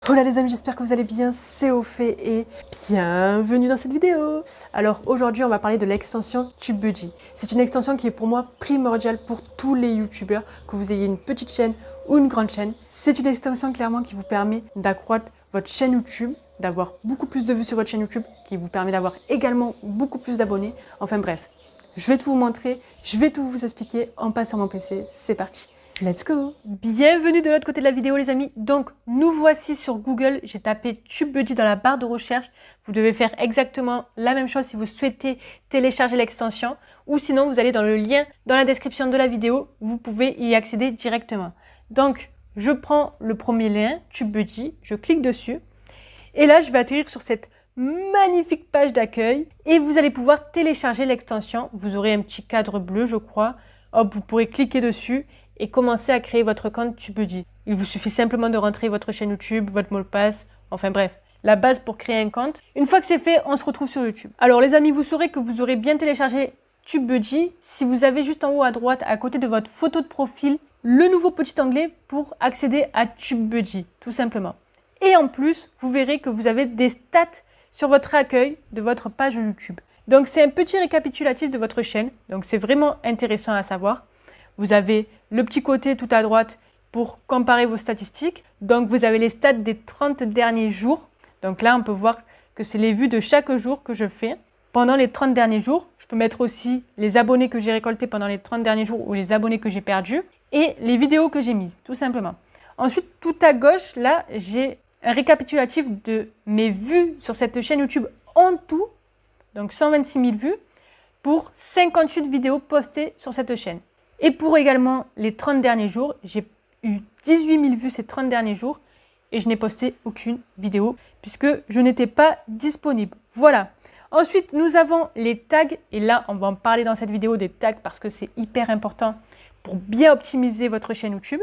Hola les amis, j'espère que vous allez bien, c'est Ophé et bienvenue dans cette vidéo. Alors aujourd'hui on va parler de l'extension TubeBuddy. C'est une extension qui est pour moi primordiale pour tous les youtubeurs, que vous ayez une petite chaîne ou une grande chaîne. C'est une extension clairement qui vous permet d'accroître votre chaîne YouTube, d'avoir beaucoup plus de vues sur votre chaîne YouTube, qui vous permet d'avoir également beaucoup plus d'abonnés. Enfin bref, je vais tout vous montrer, je vais tout vous expliquer en passant sur mon PC, c'est parti. Let's go! Bienvenue de l'autre côté de la vidéo les amis. Donc nous voici sur Google, j'ai tapé TubeBuddy dans la barre de recherche. Vous devez faire exactement la même chose si vous souhaitez télécharger l'extension ou sinon vous allez dans le lien dans la description de la vidéo, vous pouvez y accéder directement. Donc je prends le premier lien, TubeBuddy, je clique dessus et là je vais atterrir sur cette magnifique page d'accueil et vous allez pouvoir télécharger l'extension. Vous aurez un petit cadre bleu je crois, hop vous pourrez cliquer dessus et commencer à créer votre compte TubeBuddy. Il vous suffit simplement de rentrer votre chaîne YouTube, votre mot de passe, enfin bref, la base pour créer un compte. Une fois que c'est fait, on se retrouve sur YouTube. Alors les amis, vous saurez que vous aurez bien téléchargé TubeBuddy si vous avez juste en haut à droite, à côté de votre photo de profil, le nouveau petit onglet pour accéder à TubeBuddy, tout simplement. Et en plus, vous verrez que vous avez des stats sur votre accueil de votre page YouTube. Donc c'est un petit récapitulatif de votre chaîne, donc c'est vraiment intéressant à savoir. Vous avez le petit côté tout à droite pour comparer vos statistiques. Donc, vous avez les stats des 30 derniers jours. Donc là, on peut voir que c'est les vues de chaque jour que je fais pendant les 30 derniers jours. Je peux mettre aussi les abonnés que j'ai récoltés pendant les 30 derniers jours ou les abonnés que j'ai perdus et les vidéos que j'ai mises, tout simplement. Ensuite, tout à gauche, là, j'ai un récapitulatif de mes vues sur cette chaîne YouTube en tout. Donc, 126 000 vues pour 58 vidéos postées sur cette chaîne. Et pour également les 30 derniers jours, j'ai eu 18 000 vues ces 30 derniers jours et je n'ai posté aucune vidéo puisque je n'étais pas disponible. Voilà. Ensuite, nous avons les tags et là, on va en parler dans cette vidéo des tags parce que c'est hyper important pour bien optimiser votre chaîne YouTube.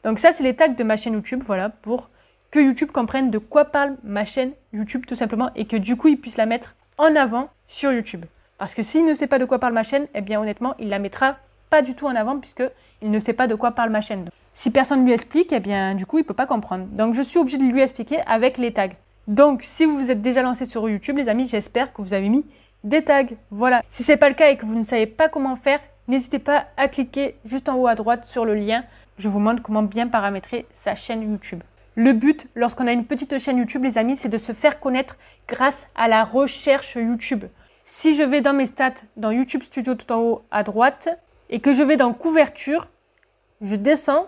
Donc ça, c'est les tags de ma chaîne YouTube, voilà, pour que YouTube comprenne de quoi parle ma chaîne YouTube tout simplement et que du coup, il puisse la mettre en avant sur YouTube. Parce que s'il ne sait pas de quoi parle ma chaîne, eh bien honnêtement, il la mettra pas du tout en avant puisqu'il ne sait pas de quoi parle ma chaîne. Si personne ne lui explique, eh bien du coup il ne peut pas comprendre. Donc je suis obligée de lui expliquer avec les tags. Donc si vous vous êtes déjà lancé sur YouTube les amis, j'espère que vous avez mis des tags. Voilà. Si ce n'est pas le cas et que vous ne savez pas comment faire, n'hésitez pas à cliquer juste en haut à droite sur le lien. Je vous montre comment bien paramétrer sa chaîne YouTube. Le but lorsqu'on a une petite chaîne YouTube les amis, c'est de se faire connaître grâce à la recherche YouTube. Si je vais dans mes stats, dans YouTube Studio tout en haut à droite, et que je vais dans couverture, je descends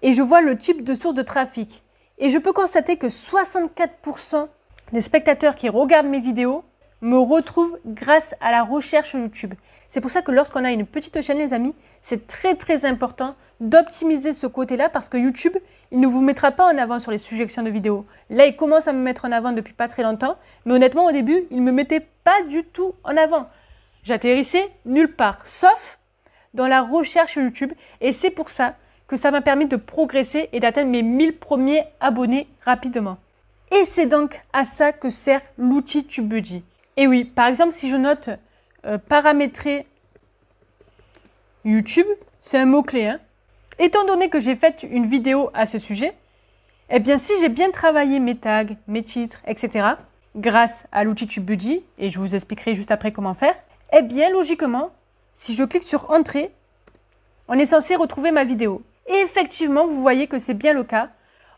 et je vois le type de source de trafic. Et je peux constater que 64% des spectateurs qui regardent mes vidéos me retrouvent grâce à la recherche YouTube. C'est pour ça que lorsqu'on a une petite chaîne les amis, c'est très important d'optimiser ce côté-là parce que YouTube, il ne vous mettra pas en avant sur les suggestions de vidéos. Là, il commence à me mettre en avant depuis pas très longtemps, mais honnêtement au début, il ne me mettait pas du tout en avant. J'atterrissais nulle part, sauf dans la recherche YouTube. Et c'est pour ça que ça m'a permis de progresser et d'atteindre mes 1000 premiers abonnés rapidement. Et c'est donc à ça que sert l'outil TubeBuddy. Et oui, par exemple, si je note paramétrer YouTube, c'est un mot-clé. Hein. Étant donné que j'ai fait une vidéo à ce sujet, eh bien si j'ai bien travaillé mes tags, mes titres, etc., grâce à l'outil TubeBuddy, et je vous expliquerai juste après comment faire, eh bien, logiquement, si je clique sur Entrée, on est censé retrouver ma vidéo. Et effectivement, vous voyez que c'est bien le cas.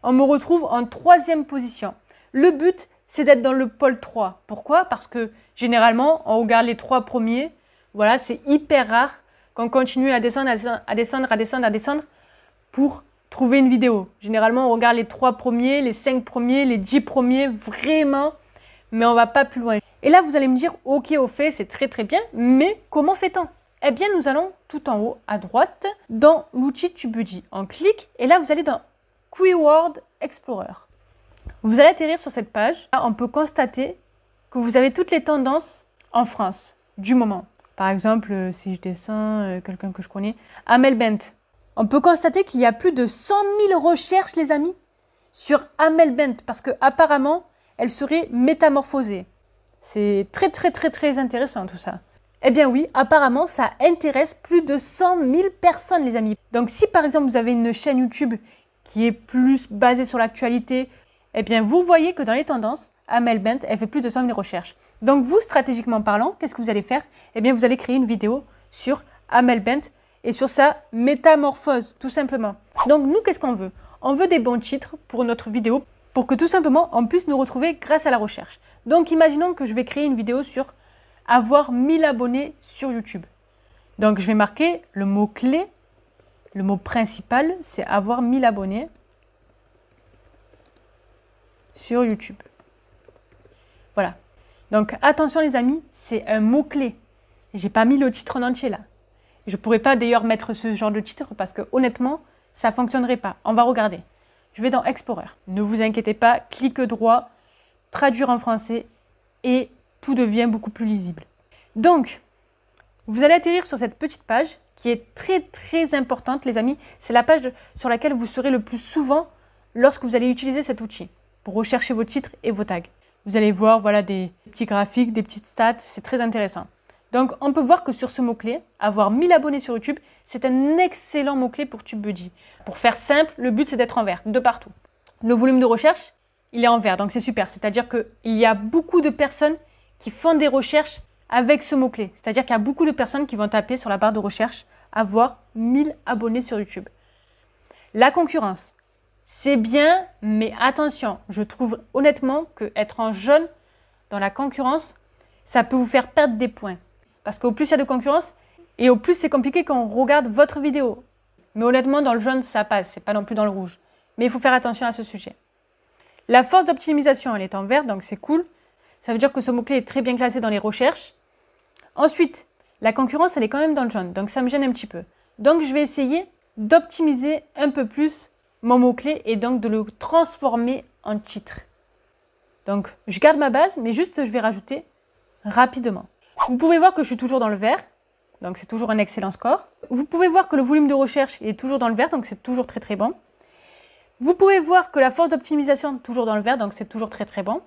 On me retrouve en 3e position. Le but, c'est d'être dans le pôle 3. Pourquoi? Parce que généralement, on regarde les 3 premiers. Voilà, c'est hyper rare qu'on continue à descendre, à descendre pour trouver une vidéo. Généralement, on regarde les 3 premiers, les 5 premiers, les 10 premiers, vraiment, mais on ne va pas plus loin. Et là, vous allez me dire, ok, au fait, c'est très bien, mais comment fait-on? Eh bien, nous allons tout en haut à droite dans l'outil TubeBuddy. On clique et là, vous allez dans Keyword Explorer. Vous allez atterrir sur cette page. Là, on peut constater que vous avez toutes les tendances en France du moment. Par exemple, si je descends, quelqu'un que je connais, Amel Bent. On peut constater qu'il y a plus de 100 000 recherches, les amis, sur Amel Bent parce qu'apparemment, elle serait métamorphosée. C'est très intéressant tout ça. Eh bien oui, apparemment, ça intéresse plus de 100 000 personnes, les amis. Donc si par exemple, vous avez une chaîne YouTube qui est plus basée sur l'actualité, eh bien, vous voyez que dans les tendances, Amel Bent, elle fait plus de 100 000 recherches. Donc, vous, stratégiquement parlant, qu'est-ce que vous allez faire? Eh bien, vous allez créer une vidéo sur Amel Bent et sur sa métamorphose, tout simplement. Donc, nous, qu'est-ce qu'on veut? On veut des bons titres pour notre vidéo, pour que tout simplement, on puisse nous retrouver grâce à la recherche. Donc, imaginons que je vais créer une vidéo sur avoir 1000 abonnés sur YouTube. Donc, je vais marquer le mot-clé, le mot principal, c'est avoir 1000 abonnés sur YouTube. Voilà. Donc, attention les amis, c'est un mot-clé. J'ai pas mis le titre en entier là. Je pourrais pas d'ailleurs mettre ce genre de titre parce que honnêtement, ça fonctionnerait pas. On va regarder. Je vais dans Explorer. Ne vous inquiétez pas, clic droit, traduire en français et tout devient beaucoup plus lisible. Donc, vous allez atterrir sur cette petite page qui est très importante les amis. C'est la page sur laquelle vous serez le plus souvent lorsque vous allez utiliser cet outil pour rechercher vos titres et vos tags. Vous allez voir voilà, des petits graphiques, des petites stats, c'est très intéressant. Donc, on peut voir que sur ce mot-clé, avoir 1000 abonnés sur YouTube, c'est un excellent mot-clé pour TubeBuddy. Pour faire simple, le but c'est d'être en vert, de partout. Le volume de recherche, il est en vert, donc c'est super. C'est-à-dire qu'il y a beaucoup de personnes qui font des recherches avec ce mot-clé. C'est-à-dire qu'il y a beaucoup de personnes qui vont taper sur la barre de recherche « avoir 1000 abonnés sur YouTube ». La concurrence, c'est bien, mais attention, je trouve honnêtement qu'être en jaune dans la concurrence, ça peut vous faire perdre des points. Parce qu'au plus il y a de concurrence, et au plus c'est compliqué quand on regarde votre vidéo. Mais honnêtement, dans le jaune, ça passe, c'est pas non plus dans le rouge. Mais il faut faire attention à ce sujet. La force d'optimisation, elle est en vert, donc c'est cool. Ça veut dire que ce mot-clé est très bien classé dans les recherches. Ensuite, la concurrence, elle est quand même dans le jaune, donc ça me gêne un petit peu. Donc je vais essayer d'optimiser un peu plus mon mot-clé et donc de le transformer en titre. Donc je garde ma base, mais juste je vais rajouter rapidement. Vous pouvez voir que je suis toujours dans le vert, donc c'est toujours un excellent score. Vous pouvez voir que le volume de recherche est toujours dans le vert, donc c'est toujours très bon. Vous pouvez voir que la force d'optimisation est toujours dans le vert, donc c'est toujours très bon.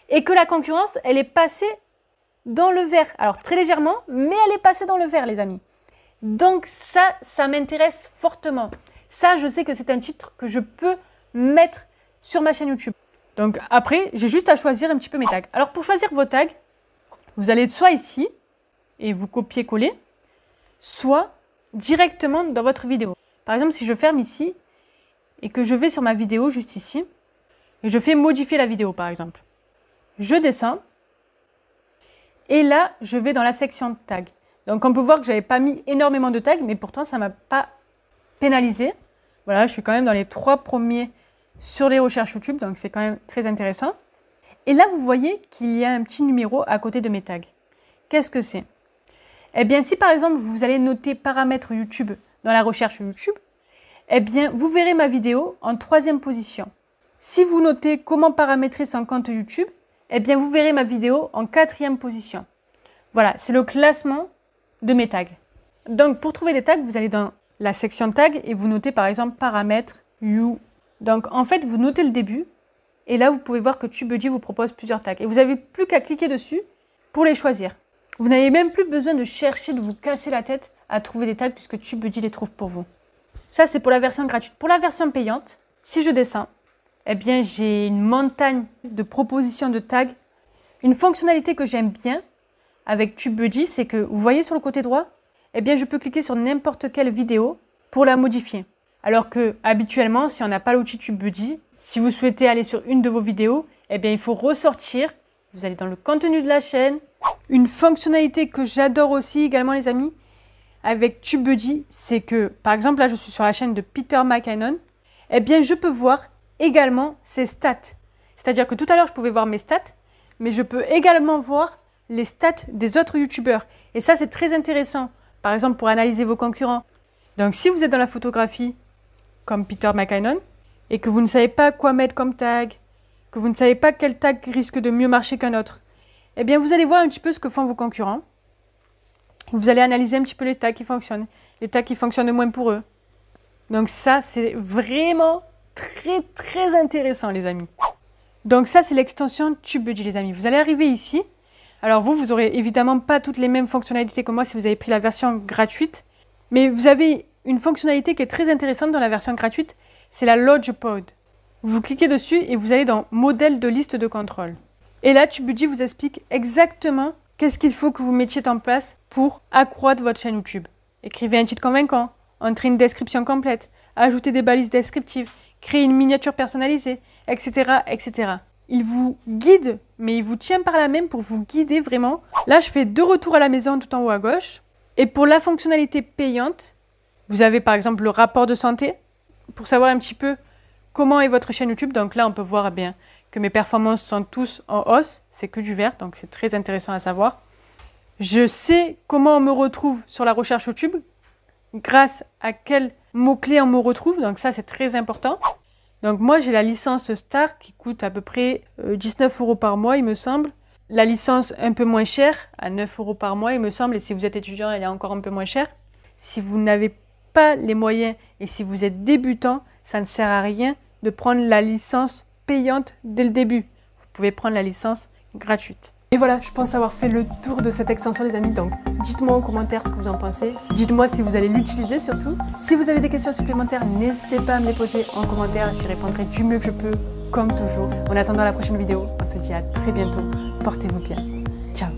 Et que la concurrence, elle est passée dans le vert. Alors très légèrement, mais elle est passée dans le vert les amis. Donc ça m'intéresse fortement. Ça, je sais que c'est un titre que je peux mettre sur ma chaîne YouTube. Donc après, j'ai juste à choisir un petit peu mes tags. Alors pour choisir vos tags, vous allez soit ici, et vous copiez-coller, soit directement dans votre vidéo. Par exemple, si je ferme ici, et que je vais sur ma vidéo juste ici, et je fais modifier la vidéo par exemple. Je descends, et là, je vais dans la section tag. Donc on peut voir que je n'avais pas mis énormément de tags, mais pourtant ça ne m'a pas pénalisé. Voilà, je suis quand même dans les 3 premiers sur les recherches YouTube, donc c'est quand même très intéressant. Et là, vous voyez qu'il y a un petit numéro à côté de mes tags. Qu'est-ce que c'est? Eh bien, si par exemple, vous allez noter paramètres YouTube dans la recherche YouTube, eh bien, vous verrez ma vidéo en 3e position. Si vous notez comment paramétrer son compte YouTube, eh bien, vous verrez ma vidéo en 4e position. Voilà, c'est le classement de mes tags. Donc, pour trouver des tags, vous allez dans la section tag et vous notez par exemple paramètres You. Donc, en fait, vous notez le début. Et là, vous pouvez voir que TubeBuddy vous propose plusieurs tags. Et vous n'avez plus qu'à cliquer dessus pour les choisir. Vous n'avez même plus besoin de chercher, de vous casser la tête à trouver des tags puisque TubeBuddy les trouve pour vous. Ça, c'est pour la version gratuite. Pour la version payante, si je descends, eh bien, j'ai une montagne de propositions de tags. Une fonctionnalité que j'aime bien avec TubeBuddy, c'est que vous voyez sur le côté droit, eh bien, je peux cliquer sur n'importe quelle vidéo pour la modifier. Alors que habituellement, si on n'a pas l'outil TubeBuddy, si vous souhaitez aller sur une de vos vidéos, eh bien, il faut ressortir. Vous allez dans le contenu de la chaîne. Une fonctionnalité que j'adore aussi également, les amis, avec TubeBuddy, c'est que, par exemple, là, je suis sur la chaîne de Peter McKinnon. Eh bien, je peux voir également ses stats. C'est-à-dire que tout à l'heure, je pouvais voir mes stats, mais je peux également voir les stats des autres youtubeurs. Et ça, c'est très intéressant. Par exemple, pour analyser vos concurrents. Donc, si vous êtes dans la photographie, comme Peter McKinnon, et que vous ne savez pas quoi mettre comme tag, que vous ne savez pas quel tag risque de mieux marcher qu'un autre, eh bien, vous allez voir un petit peu ce que font vos concurrents. Vous allez analyser un petit peu les tags qui fonctionnent, les tags qui fonctionnent moins pour eux. Donc ça, c'est vraiment très intéressant, les amis. Donc ça, c'est l'extension TubeBuddy, les amis. Vous allez arriver ici. Alors vous n'aurez évidemment pas toutes les mêmes fonctionnalités que moi si vous avez pris la version gratuite. Mais vous avez une fonctionnalité qui est très intéressante dans la version gratuite. c'est la Lodge Pod. Vous cliquez dessus et vous allez dans modèle de liste de contrôle. Et là, TubeBuddy vous explique exactement qu'est-ce qu'il faut que vous mettiez en place pour accroître votre chaîne YouTube. Écrivez un titre convaincant, entrez une description complète, ajoutez des balises descriptives, créez une miniature personnalisée, etc., etc. Il vous guide, mais il vous tient par la main pour vous guider vraiment. Là, je fais 2 retours à la maison tout en haut à gauche. Et pour la fonctionnalité payante, vous avez par exemple le rapport de santé pour savoir un petit peu comment est votre chaîne YouTube. Donc là, on peut voir bien que mes performances sont tous en hausse. C'est que du vert, donc c'est très intéressant à savoir. Je sais comment on me retrouve sur la recherche YouTube, grâce à quels mots-clés on me retrouve. Donc ça, c'est très important. Donc moi, j'ai la licence Star qui coûte à peu près 19 € par mois, il me semble. La licence un peu moins chère, à 9 € par mois, il me semble. Et si vous êtes étudiant, elle est encore un peu moins chère. Si vous n'avez pas les moyens et si vous êtes débutant, ça ne sert à rien de prendre la licence payante dès le début. Vous pouvez prendre la licence gratuite. Et voilà, je pense avoir fait le tour de cette extension les amis, donc dites-moi en commentaire ce que vous en pensez. Dites-moi si vous allez l'utiliser surtout. Si vous avez des questions supplémentaires, n'hésitez pas à me les poser en commentaire, j'y répondrai du mieux que je peux, comme toujours. En attendant la prochaine vidéo, on se dit à très bientôt. Portez-vous bien. Ciao.